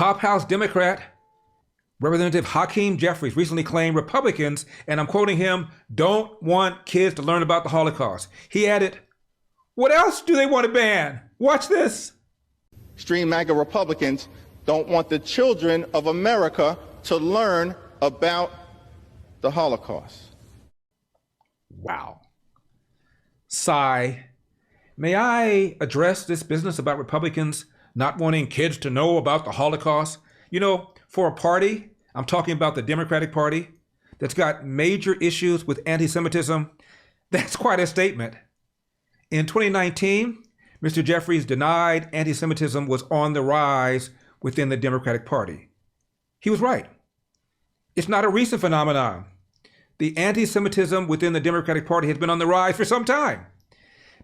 Top House Democrat Representative Hakeem Jeffries recently claimed Republicans, and I'm quoting him, don't want kids to learn about the Holocaust. He added, what else do they want to ban? Watch this. Extreme MAGA Republicans don't want the children of America to learn about the Holocaust. Wow. Sigh. May I address this business about Republicans not wanting kids to know about the Holocaust? You know, for a party, I'm talking about the Democratic Party, that's got major issues with anti-Semitism, that's quite a statement. In 2019, Mr. Jeffries denied anti-Semitism was on the rise within the Democratic Party. He was right. It's not a recent phenomenon. The anti-Semitism within the Democratic Party has been on the rise for some time.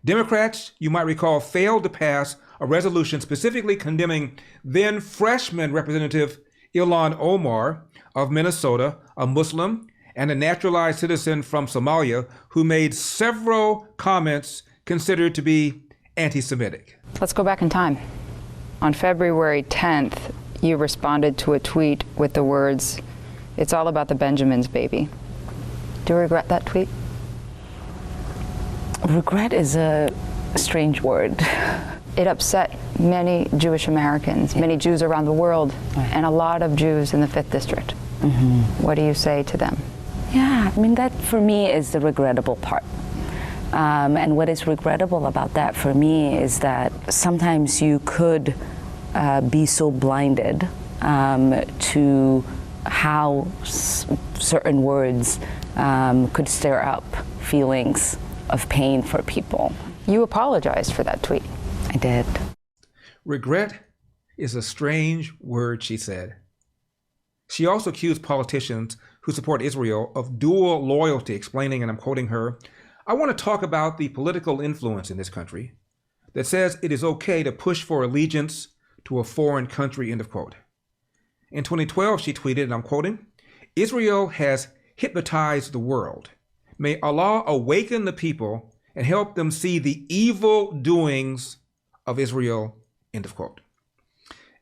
Democrats, you might recall, failed to pass a resolution specifically condemning then freshman Representative Ilhan Omar of Minnesota, a Muslim and a naturalized citizen from Somalia, who made several comments considered to be anti-Semitic. Let's go back in time. On February 10th, you responded to a tweet with the words, "It's all about the Benjamins, baby." Do you regret that tweet? Regret is a strange word. It upset many Jewish Americans, many Jews around the world, and a lot of Jews in the 5th District. What do you say to them? Yeah, I mean, that for me is the regrettable part. And what is regrettable about that for me is that sometimes you could be so blinded to how certain words could stir up feelings of pain for people. You apologized for that tweet. I did. Regret is a strange word, she said. She also accused politicians who support Israel of dual loyalty, explaining, and I'm quoting her, I want to talk about the political influence in this country that says it is okay to push for allegiance to a foreign country, end of quote. In 2012, she tweeted, and I'm quoting, Israel has hypnotized the world. May Allah awaken the people and help them see the evil doings of Israel, end of quote.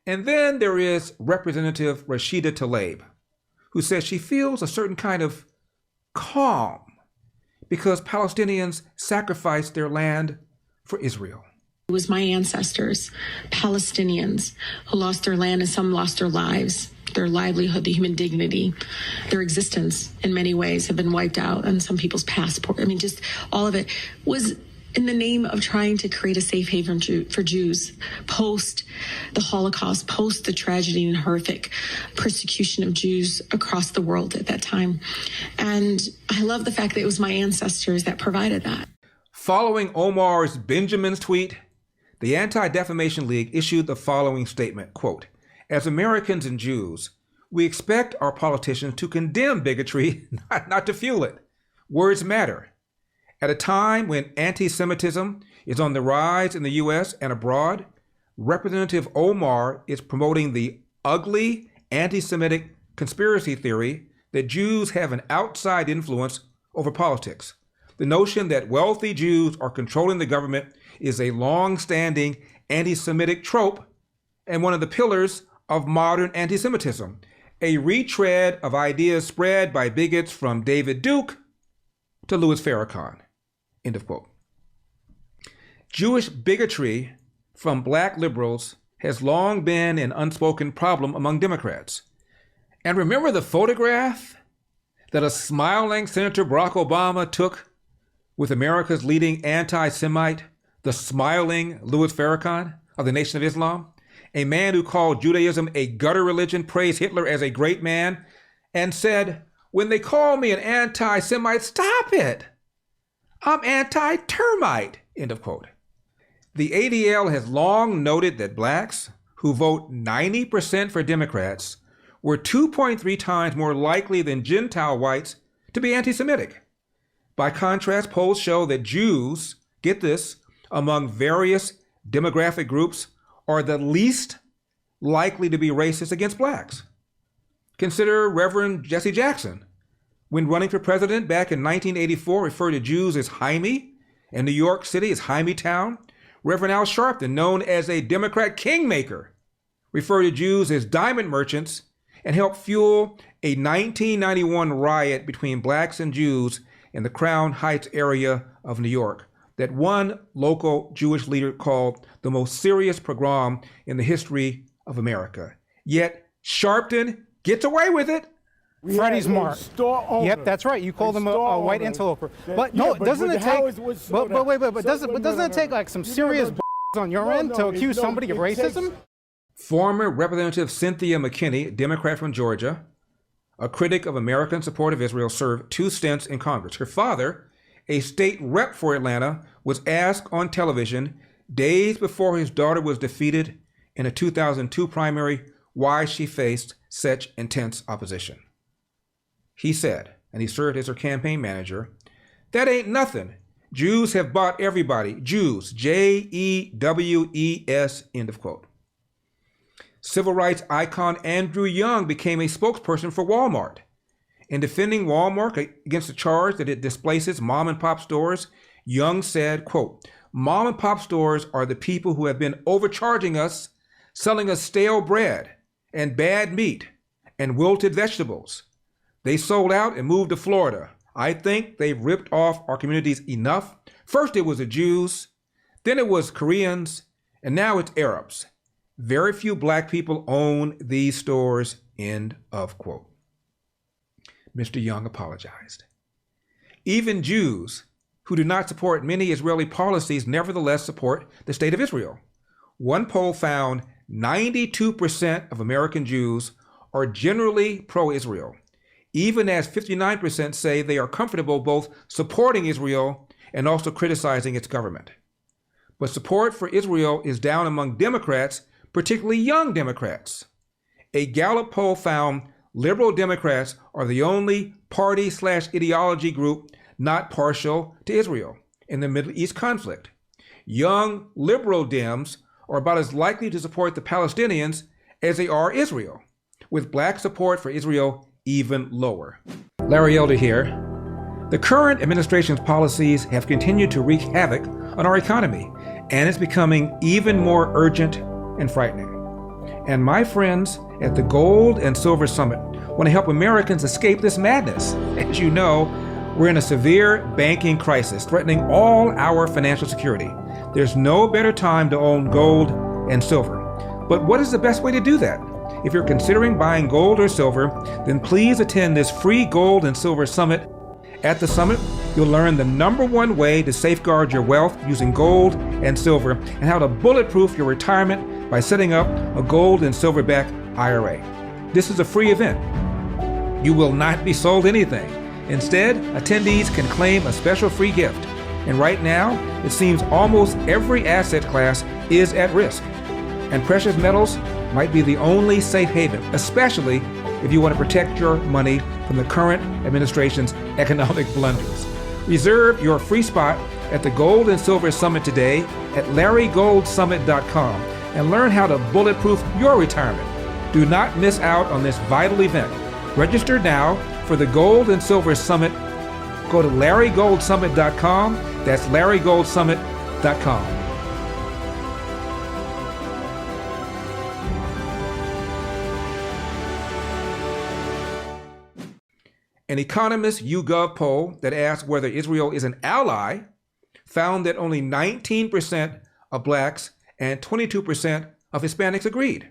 And then there is Representative Rashida Tlaib, who says she feels a certain kind of calm because Palestinians sacrificed their land for Israel. It was my ancestors, Palestinians, who lost their land and some lost their lives, their livelihood, the human dignity, their existence in many ways have been wiped out, and some people's passport. I mean, just all of it was in the name of trying to create a safe haven for Jews post the Holocaust, post the tragedy and horrific persecution of Jews across the world at that time. And I love the fact that it was my ancestors that provided that. Following Omar's Benjamin's tweet, the Anti-Defamation League issued the following statement, quote, as Americans and Jews, we expect our politicians to condemn bigotry, not to fuel it. Words matter. At a time when anti-Semitism is on the rise in the U.S. and abroad, Representative Omar is promoting the ugly anti-Semitic conspiracy theory that Jews have an outside influence over politics. The notion that wealthy Jews are controlling the government is a long-standing anti-Semitic trope and one of the pillars of modern anti-Semitism, a retread of ideas spread by bigots from David Duke to Louis Farrakhan. End of quote. Jewish bigotry from black liberals has long been an unspoken problem among Democrats. And remember the photograph that a smiling Senator Barack Obama took with America's leading anti-Semite, the smiling Louis Farrakhan of the Nation of Islam, a man who called Judaism a gutter religion, praised Hitler as a great man, and said, when they call me an anti-Semite, stop it. I'm anti-termite, end of quote. The ADL has long noted that blacks who vote 90% for Democrats were 2.3 times more likely than Gentile whites to be anti-Semitic. By contrast, polls show that Jews, get this, among various demographic groups are the least likely to be racist against blacks. Consider Reverend Jesse Jackson, when running for president back in 1984, referred to Jews as Jaime, and New York City as Jaime Town. Reverend Al Sharpton, known as a Democrat kingmaker, referred to Jews as diamond merchants, and helped fuel a 1991 riot between blacks and Jews in the Crown Heights area of New York that one local Jewish leader called the most serious pogrom in the history of America. Yet Sharpton gets away with it. Freddie's Mark. Yep, that's right. You called him a white interloper. But no, doesn't it take? But doesn't it take like some serious on your end to accuse somebody of racism? Former Representative Cynthia McKinney, Democrat from Georgia, a critic of American support of Israel, served 2 stints in Congress. Her father, a state rep for Atlanta, was asked on television days before his daughter was defeated in a 2002 primary why she faced such intense opposition. He said, and he served as her campaign manager, "That ain't nothing. Jews have bought everybody. Jews, Jews, end of quote." Civil rights icon Andrew Young became a spokesperson for Walmart. In defending Walmart against the charge that it displaces mom and pop stores, Young said, quote, "Mom and pop stores are the people who have been overcharging us, selling us stale bread and bad meat and wilted vegetables. They sold out and moved to Florida. I think they've ripped off our communities enough. First it was the Jews, then it was Koreans, and now it's Arabs. Very few black people own these stores," end of quote. Mr. Young apologized. Even Jews who do not support many Israeli policies nevertheless support the state of Israel. One poll found 92% of American Jews are generally pro-Israel, even as 59% say they are comfortable both supporting Israel and also criticizing its government. But support for Israel is down among Democrats, particularly young Democrats. A Gallup poll found liberal Democrats are the only party/ideology group not partial to Israel in the Middle East conflict. Young liberal Dems are about as likely to support the Palestinians as they are Israel, with black support for Israel even lower. Larry Elder here. The current administration's policies have continued to wreak havoc on our economy, and it's becoming even more urgent and frightening. And my friends at the Gold and Silver Summit want to help Americans escape this madness. As you know, we're in a severe banking crisis threatening all our financial security. There's no better time to own gold and silver. But what is the best way to do that? If you're considering buying gold or silver, then please attend this free Gold and Silver Summit. At the summit, you'll learn the #1 way to safeguard your wealth using gold and silver and how to bulletproof your retirement by setting up a gold and silver-backed IRA. This is a free event. You will not be sold anything. Instead, attendees can claim a special free gift. And right now, it seems almost every asset class is at risk. And precious metals might be the only safe haven, especially if you want to protect your money from the current administration's economic blunders. Reserve your free spot at the Gold and Silver Summit today at LarryGoldSummit.com and learn how to bulletproof your retirement. Do not miss out on this vital event. Register now for the Gold and Silver Summit. Go to LarryGoldSummit.com. That's LarryGoldSummit.com. An Economist YouGov poll that asked whether Israel is an ally found that only 19% of blacks and 22% of Hispanics agreed.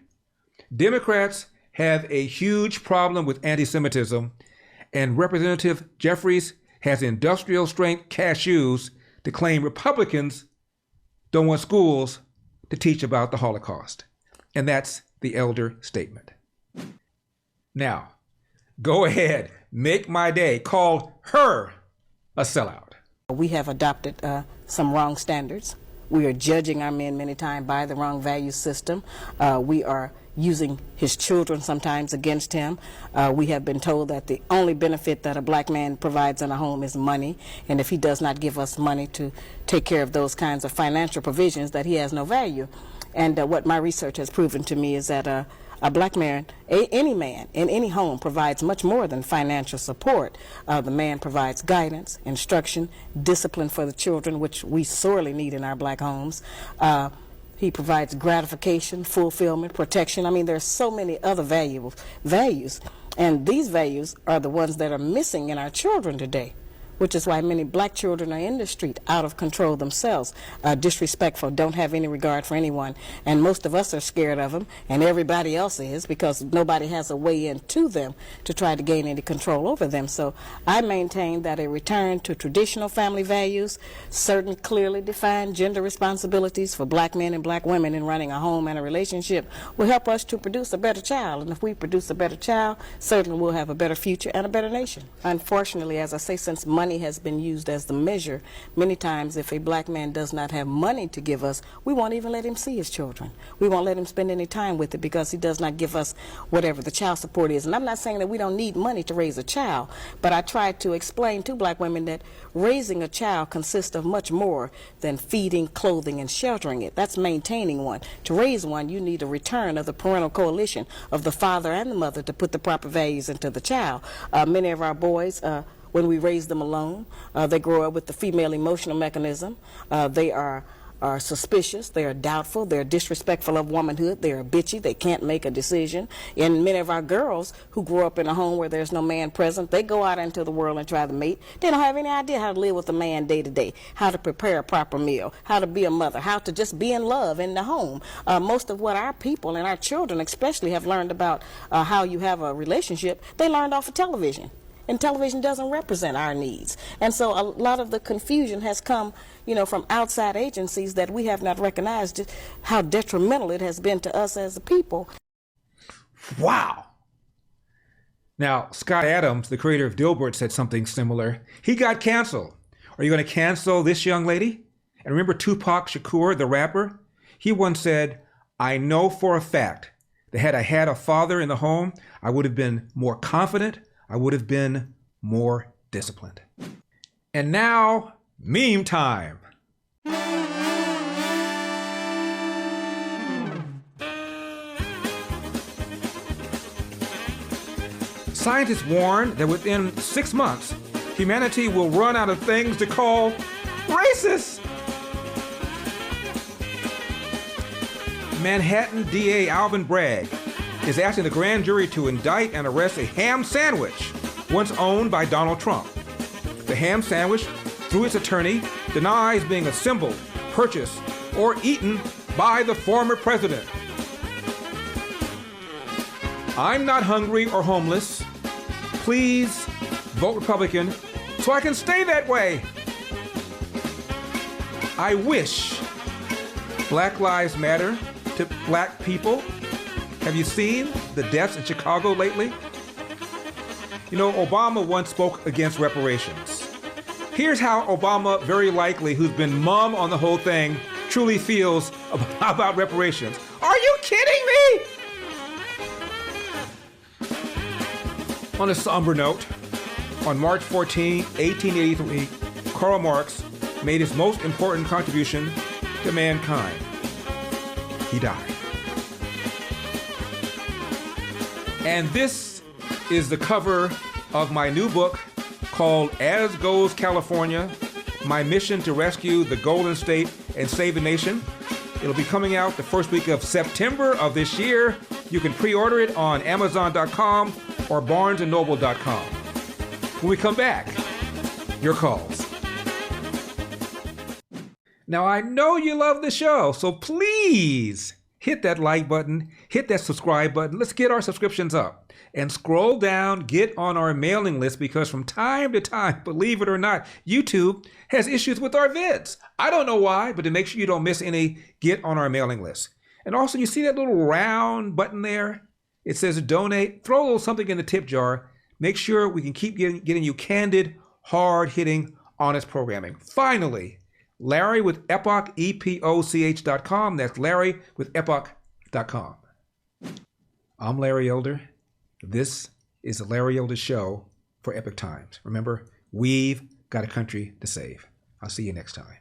Democrats have a huge problem with anti-Semitism, and Representative Jeffries has industrial-strength cashews to claim Republicans don't want schools to teach about the Holocaust. And that's the Elder statement. Now, go ahead, make my day. Call her a sellout. We have adopted some wrong standards. We are judging our men many times by the wrong value system. We are using his children sometimes against him. We have been told that the only benefit that a black man provides in a home is money, and if he does not give us money to take care of those kinds of financial provisions, that he has no value. And what my research has proven to me is that a black man, any man in any home, provides much more than financial support. The man provides guidance, instruction, discipline for the children, which we sorely need in our black homes. He provides gratification, fulfillment, protection. I mean, there's so many other values, and these values are the ones that are missing in our children today, which is why many black children are in the street, out of control themselves, disrespectful, don't have any regard for anyone. And most of us are scared of them, and everybody else is, because nobody has a way into them to try to gain any control over them. So I maintain that a return to traditional family values, certain clearly defined gender responsibilities for black men and black women in running a home and a relationship will help us to produce a better child. And if we produce a better child, certainly we'll have a better future and a better nation. Unfortunately, as I say, since money has been used as the measure, many times if a black man does not have money to give us, we won't even let him see his children. We won't let him spend any time with it because he does not give us whatever the child support is. And I'm not saying that we don't need money to raise a child, but I try to explain to black women that raising a child consists of much more than feeding, clothing, and sheltering it. That's maintaining one. To raise one, you need a return of the parental coalition of the father and the mother to put the proper values into the child. Many of our boys, when we raise them alone, they grow up with the female emotional mechanism. They are suspicious, they are doubtful, they're disrespectful of womanhood, they are bitchy, they can't make a decision. And many of our girls who grow up in a home where there's no man present, they go out into the world and try to mate. They don't have any idea how to live with a man day to day, how to prepare a proper meal, how to be a mother, how to just be in love in the home. Most of what our people and our children especially have learned about how you have a relationship, they learned off of television. And television doesn't represent our needs. And so a lot of the confusion has come, from outside agencies that we have not recognized just how detrimental it has been to us as a people. Wow. Now, Scott Adams, the creator of Dilbert, said something similar. He got canceled. Are you going to cancel this young lady? And remember Tupac Shakur, the rapper? He once said, I know for a fact that had I had a father in the home, I would have been more confident, I would have been more disciplined. And now, meme time. Scientists warn that within 6 months, humanity will run out of things to call racist. Manhattan DA Alvin Bragg is asking the grand jury to indict and arrest a ham sandwich once owned by Donald Trump. The ham sandwich, through its attorney, denies being assembled, purchased, or eaten by the former president. I'm not hungry or homeless. Please vote Republican so I can stay that way. I wish Black Lives Matter to black people. Have you seen the deaths in Chicago lately? Obama once spoke against reparations. Here's how Obama, very likely, who's been mum on the whole thing, truly feels about reparations. Are you kidding me? On a somber note, on March 14, 1883, Karl Marx made his most important contribution to mankind. He died. And this is the cover of my new book called As Goes California, My Mission to Rescue the Golden State and Save the Nation. It'll be coming out the first week of September of this year. You can pre-order it on Amazon.com or BarnesandNoble.com. When we come back, your calls. Now, I know you love the show, so please hit that like button, hit that subscribe button. Let's get our subscriptions up. And scroll down, get on our mailing list, because from time to time, believe it or not, YouTube has issues with our vids. I don't know why, but to make sure you don't miss any, get on our mailing list. And also, you see that little round button there? It says donate. Throw a little something in the tip jar. Make sure we can keep getting you candid, hard-hitting, honest programming. Finally, Larry with Epoch, EPOCH.com. That's Larry with Epoch.com. I'm Larry Elder. This is the Larry Elder Show for Epoch Times. Remember, we've got a country to save. I'll see you next time.